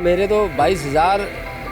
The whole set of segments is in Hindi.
मेरे तो 22,000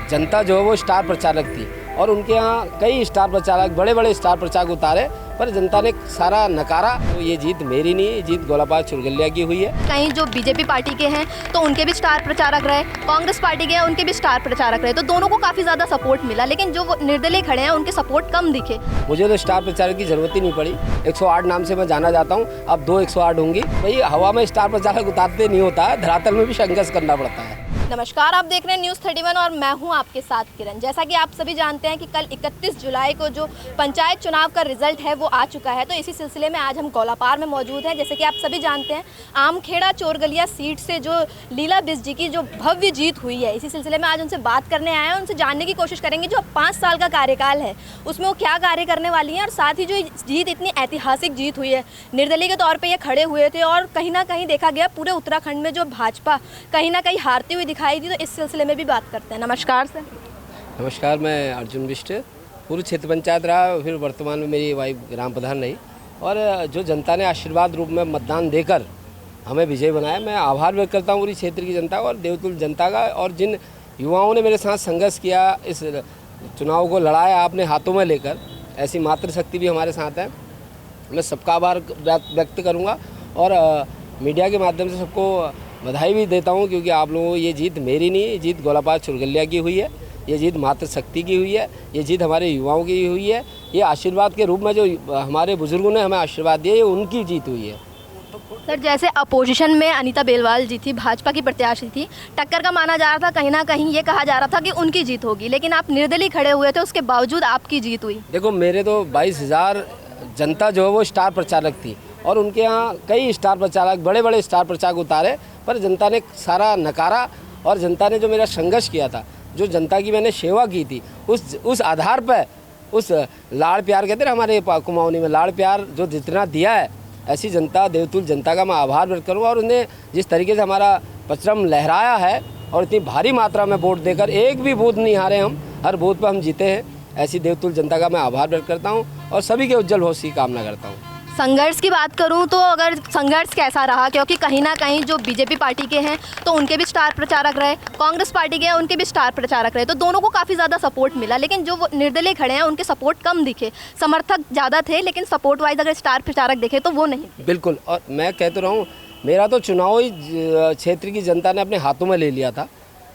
जनता जो है वो स्टार प्रचारक थी और उनके यहाँ कई स्टार प्रचारक बड़े बड़े स्टार प्रचारक उतारे, पर जनता ने सारा नकारा। तो ये जीत मेरी नहीं, ये जीत गोलापार चुरगलिया की हुई है। कहीं जो बीजेपी पार्टी के हैं तो उनके भी स्टार प्रचारक रहे, कांग्रेस पार्टी के हैं उनके भी स्टार प्रचारक रहे, तो दोनों को काफ़ी ज़्यादा सपोर्ट मिला, लेकिन जो निर्दलीय खड़े हैं उनके सपोर्ट कम दिखे। मुझे तो स्टार प्रचारक की ज़रूरत ही नहीं पड़ी। 108 नाम से मैं जाना जाता हूँ, अब 2 108 होंगी। भाई हवा में स्टार प्रचारक उतारते नहीं होता है, धरातल में भी संघर्ष करना पड़ता है। नमस्कार, आप देख रहे हैं न्यूज़ 31 और मैं हूं आपके साथ किरण। जैसा कि आप सभी जानते हैं कि कल 31 जुलाई को जो पंचायत चुनाव का रिजल्ट है वो आ चुका है, तो इसी सिलसिले में आज हम गोलापार में मौजूद हैं। जैसे कि आप सभी जानते हैं, आमखेड़ा चोरगलिया सीट से जो लीला बिष्ट जी की जो भव्य जीत हुई है, इसी सिलसिले में आज उनसे बात करने आए हैं। उनसे जानने की कोशिश करेंगे जो 5 साल का कार्यकाल है उसमें वो क्या कार्य करने वाली हैं, और साथ ही जो जीत इतनी ऐतिहासिक जीत हुई है, निर्दलीय के तौर पर ये खड़े हुए थे और कहीं ना कहीं देखा गया पूरे उत्तराखंड में जो भाजपा कहीं ना कहीं हारती हुई दिखाई दी, तो इस सिलसिले में भी बात करते हैं। नमस्कार सर। नमस्कार, मैं अर्जुन बिष्ट, पूर्व क्षेत्र पंचायत रहा, फिर वर्तमान में मेरी वाइफ ग्राम प्रधान रही, और जो जनता ने आशीर्वाद रूप में मतदान देकर हमें विजय बनाया, मैं आभार व्यक्त करता हूँ पूरी क्षेत्र की जनता और देवतुल्य जनता का। और जिन युवाओं ने मेरे साथ संघर्ष किया, इस चुनाव को लड़ाया अपने हाथों में लेकर, ऐसी मातृशक्ति भी हमारे साथ है। मैं सबका आभार व्यक्त करूँगा और मीडिया के माध्यम से सबको बधाई भी देता हूँ, क्योंकि आप लोगों को ये जीत मेरी नहीं, ये जीत गोलापार चुरगलिया की हुई है, ये जीत मातृशक्ति की हुई है, ये जीत हमारे युवाओं की हुई है। ये आशीर्वाद के रूप में जो हमारे बुजुर्गों ने हमें आशीर्वाद दिया, ये उनकी जीत हुई है। सर, जैसे अपोजिशन में अनीता बेलवाल जी थी, भाजपा की प्रत्याशी थी, टक्कर का माना जा रहा था, कहीं ना कहीं ये कहा जा रहा था कि उनकी जीत होगी, लेकिन आप निर्दलीय खड़े हुए थे, उसके बावजूद आपकी जीत हुई। देखो, मेरे तो 22,000 जनता जो है वो स्टार प्रचारक थी और उनके यहाँ कई स्टार प्रचारक बड़े बड़े स्टार प्रचारक उतारे, पर जनता ने सारा नकारा। और जनता ने जो मेरा संघर्ष किया था, जो जनता की मैंने सेवा की थी, उस आधार पर, उस लाड़ प्यार कहते हैं हमारे कुमाऊनी में, लाड़ प्यार जो जितना दिया है, ऐसी जनता, देवतुल्य जनता का मैं आभार व्यक्त करूँगा। और उन्हें जिस तरीके से हमारा परचम लहराया है और इतनी भारी मात्रा में वोट देकर, एक भी बूथ नहीं हारे हम, हर बूथ पर हम जीते हैं, ऐसी देवतुल्य जनता का मैं आभार व्यक्त करता हूँ और सभी के उज्जवल भविष्य की कामना करता हूँ। संघर्ष की बात करूं तो अगर संघर्ष कैसा रहा, क्योंकि कहीं ना कहीं जो बीजेपी पार्टी के हैं तो उनके भी स्टार प्रचारक रहे, कांग्रेस पार्टी के हैं उनके भी स्टार प्रचारक रहे, तो दोनों को काफ़ी ज़्यादा सपोर्ट मिला, लेकिन जो निर्दलीय खड़े हैं उनके सपोर्ट कम दिखे। समर्थक ज़्यादा थे, लेकिन सपोर्ट वाइज अगर स्टार प्रचारक देखे तो वो नहीं। बिल्कुल, और मैं कह तो रहा हूँ, मेरा तो चुनाव ही क्षेत्र की जनता ने अपने हाथों में ले लिया था।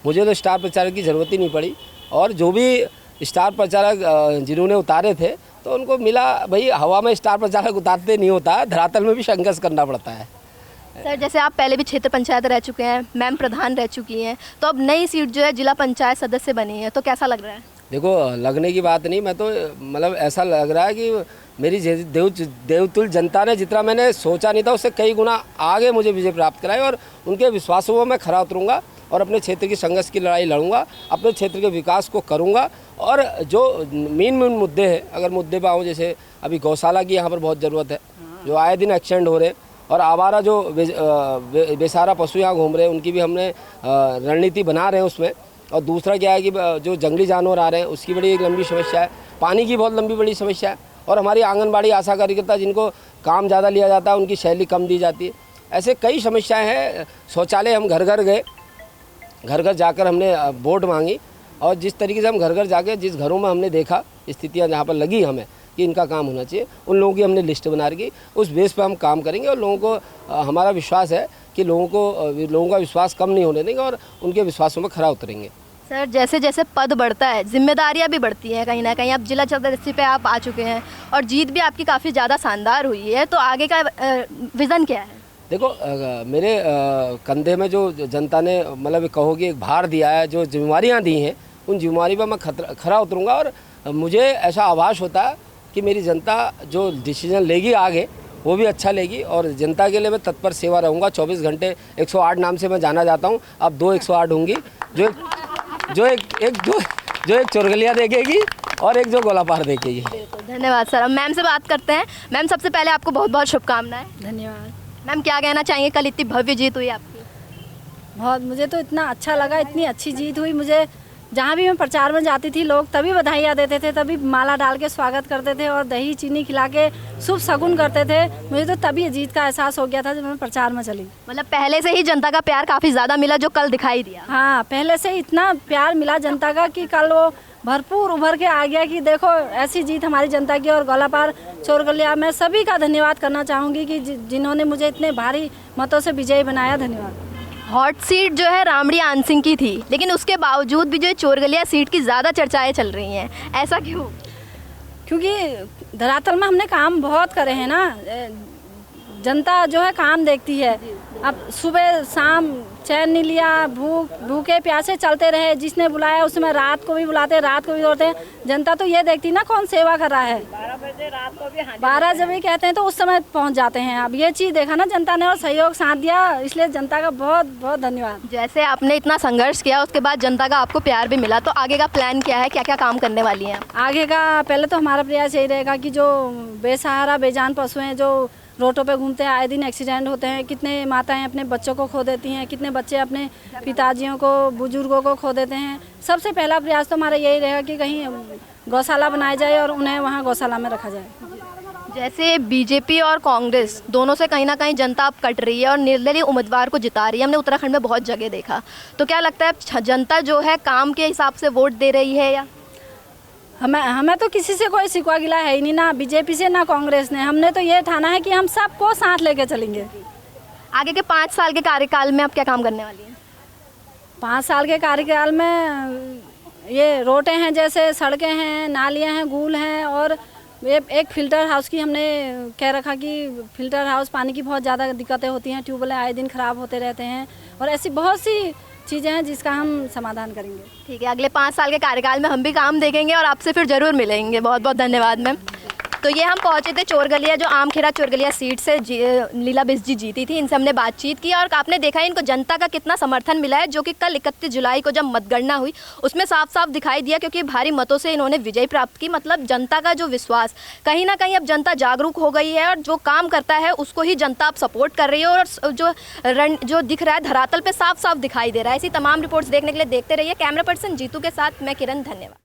मुझे तो स्टार प्रचारक की ज़रूरत ही नहीं पड़ी, और जो भी स्टार प्रचारक जिन्होंने उतारे थे तो उनको मिला। भाई हवा में स्टार प्रचारक उतारते नहीं होता है, धरातल में भी संघर्ष करना पड़ता है। सर, जैसे आप पहले भी क्षेत्र पंचायत रह चुके हैं, मैम प्रधान रह चुकी हैं, तो अब नई सीट जो है जिला पंचायत सदस्य बनी है, तो कैसा लग रहा है? देखो, लगने की बात नहीं, मैं तो मतलब ऐसा लग रहा है कि मेरी देवतुल्य जनता ने जितना मैंने सोचा नहीं था उससे कई गुना आगे मुझे विजय प्राप्त कराई, और उनके विश्वासों में मैं खरा उतरूँगा और अपने क्षेत्र की संघर्ष की लड़ाई लड़ूंगा, अपने क्षेत्र के विकास को करूंगा। और जो मेन मुद्दे हैं, अगर मुद्दे पर आऊँ, जैसे अभी गौशाला की यहाँ पर बहुत ज़रूरत है, जो आए दिन एक्सीडेंट हो रहे हैं, और आवारा जो बेसहारा पशु यहाँ घूम रहे हैं, उनकी भी हमने रणनीति बना रहे हैं उसमें। और दूसरा क्या है कि जो जंगली जानवर आ रहे हैं उसकी बड़ी एक लंबी समस्या है, पानी की बहुत लंबी बड़ी समस्या है, और हमारी आंगनबाड़ी आशा कार्यकर्ता जिनको काम ज़्यादा लिया जाता है उनकी शैली कम दी जाती है। ऐसे कई समस्याएँ हैं। शौचालय हम घर घर गए, घर घर जाकर हमने वोट मांगी, और जिस तरीके से हम घर घर जाके जिस घरों में हमने देखा स्थितियां जहां पर लगी हमें कि इनका काम होना चाहिए, उन लोगों की हमने लिस्ट बना रखी, उस बेस पर हम काम करेंगे। और लोगों को हमारा विश्वास है कि लोगों का विश्वास कम नहीं होने देंगे और उनके विश्वासों में खरा उतरेंगे। सर, जैसे जैसे पद बढ़ता है जिम्मेदारियां भी बढ़ती हैं, कहीं ना कहीं अब जिला सदस्य पे आप आ चुके हैं और जीत भी आपकी काफ़ी ज़्यादा शानदार हुई है, तो आगे का विज़न क्या है? देखो, मेरे कंधे में जो जनता ने मतलब कहो कि एक भार दिया है, जो जिम्मेवारियाँ दी हैं, उन जिम्मेवारी पर मैं खरा उतरूँगा। और मुझे ऐसा आभास होता है कि मेरी जनता जो डिसीजन लेगी आगे वो भी अच्छा लेगी, और जनता के लिए मैं तत्पर सेवा रहूँगा 24 घंटे। 108 नाम से मैं जाना जाता हूँ, अब 2 108 होंगी, जो एक चुरगलिया देखेगी और एक जो गोलापार देखेगी। धन्यवाद सर। अब मैम से बात करते हैं। मैम, सबसे पहले आपको बहुत बहुत शुभकामनाएं। धन्यवाद। मैम, क्या कहना चाहिए, कल इतनी भव्य जीत हुई आपकी? बहुत, मुझे तो इतना अच्छा लगा, इतनी अच्छी जीत हुई, मुझे जहाँ भी मैं प्रचार में जाती थी लोग तभी बधाइयाँ देते थे, तभी माला डाल के स्वागत करते थे और दही चीनी खिला के शुभ शगुन करते थे। मुझे तो तभी जीत का एहसास हो गया था जब मैं प्रचार में चली। मतलब पहले से ही जनता का प्यार काफ़ी ज़्यादा मिला जो कल दिखाई दिया। हाँ, पहले से इतना प्यार मिला जनता का कि कल वो भरपूर उभर के आ गया कि देखो ऐसी जीत हमारी जनता की। और गौलापार चोरगलिया में सभी का धन्यवाद करना चाहूँगी कि जिन्होंने मुझे इतने भारी मतों से विजयी बनाया। धन्यवाद। हॉट सीट जो है रामड़ी आनसिंह की थी, लेकिन उसके बावजूद भी जो चोरगलिया सीट की ज़्यादा चर्चाएं चल रही हैं, ऐसा क्यों? क्योंकि धरातल में हमने काम बहुत करे हैं ना। जनता जो है काम देखती है। अब सुबह शाम चैन नहीं लिया, भूखे प्यासे चलते रहे, जिसने बुलाया उसमें रात को भी बुलाते, रात को भी दौड़ते हैं। जनता तो ये देखती ना कौन सेवा कर रहा है। 12 बजे रात को भी 12 जब भी कहते हैं तो उस समय पहुंच जाते हैं। अब ये चीज़ देखा ना जनता ने और सहयोग साथ दिया, इसलिए जनता का बहुत बहुत धन्यवाद। जैसे आपने इतना संघर्ष किया, उसके बाद जनता का आपको प्यार भी मिला, तो आगे का प्लान क्या है? क्या क्या काम करने वाली हैं? आगे का पहले तो हमारा प्रयास यही रहेगा कि जो बेसहारा बेजान पशु हैं जो रोडों पे घूमते हैं, आए दिन एक्सीडेंट होते हैं, कितने माताएं अपने बच्चों को खो देती हैं, कितने बच्चे अपने पिताजियों को, बुजुर्गों को खो देते हैं। सबसे पहला प्रयास तो हमारा यही रहेगा कि कहीं गौशाला बनाया जाए और उन्हें वहाँ गौशाला में रखा जाए। जैसे बीजेपी और कांग्रेस दोनों से कहीं ना कहीं जनता अब कट रही है और निर्दलीय उम्मीदवार को जिता रही है। हमने उत्तराखंड में बहुत जगह देखा, तो क्या लगता है जनता जो है काम के हिसाब से वोट दे रही है? या हमें तो किसी से कोई शिकवा गिला है ही नहीं, ना बीजेपी से ना कांग्रेस ने। हमने तो ये ठाना है कि हम सबको साथ लेके चलेंगे। आगे के 5 साल के कार्यकाल में आप क्या काम करने वाली हैं? 5 साल के कार्यकाल में ये रोडें हैं, जैसे सड़कें हैं, नालियाँ हैं, गूल हैं, और एक फ़िल्टर हाउस की हमने कह रखा कि फ़िल्टर हाउस, पानी की बहुत ज़्यादा दिक्कतें होती हैं, ट्यूबवेल आए दिन ख़राब होते रहते हैं, और ऐसी बहुत सी चीज़ें हैं जिसका हम समाधान करेंगे। ठीक है, अगले 5 साल के कार्यकाल में हम भी काम देखेंगे और आपसे फिर ज़रूर मिलेंगे। बहुत बहुत धन्यवाद मैम। तो ये हम पहुंचे थे चोरगलिया, जो आमखेड़ा चोरगलिया सीट से लीला बिष्ट जी जीती थी। इनसे हमने बातचीत की और आपने देखा इनको जनता का कितना समर्थन मिला है, जो कि कल 31 जुलाई को जब मतगणना हुई उसमें साफ साफ दिखाई दिया, क्योंकि भारी मतों से इन्होंने विजय प्राप्त की। मतलब जनता का जो विश्वास, कहीं ना कहीं अब जनता जागरूक हो गई है और जो काम करता है उसको ही जनता अब सपोर्ट कर रही है, और जो दिख रहा है धरातल पर साफ साफ दिखाई दे रहा है। ऐसी तमाम रिपोर्ट्स देखने के लिए देखते रहिए। कैमरा पर्सन जीतू के साथ मैं किरण, धन्यवाद।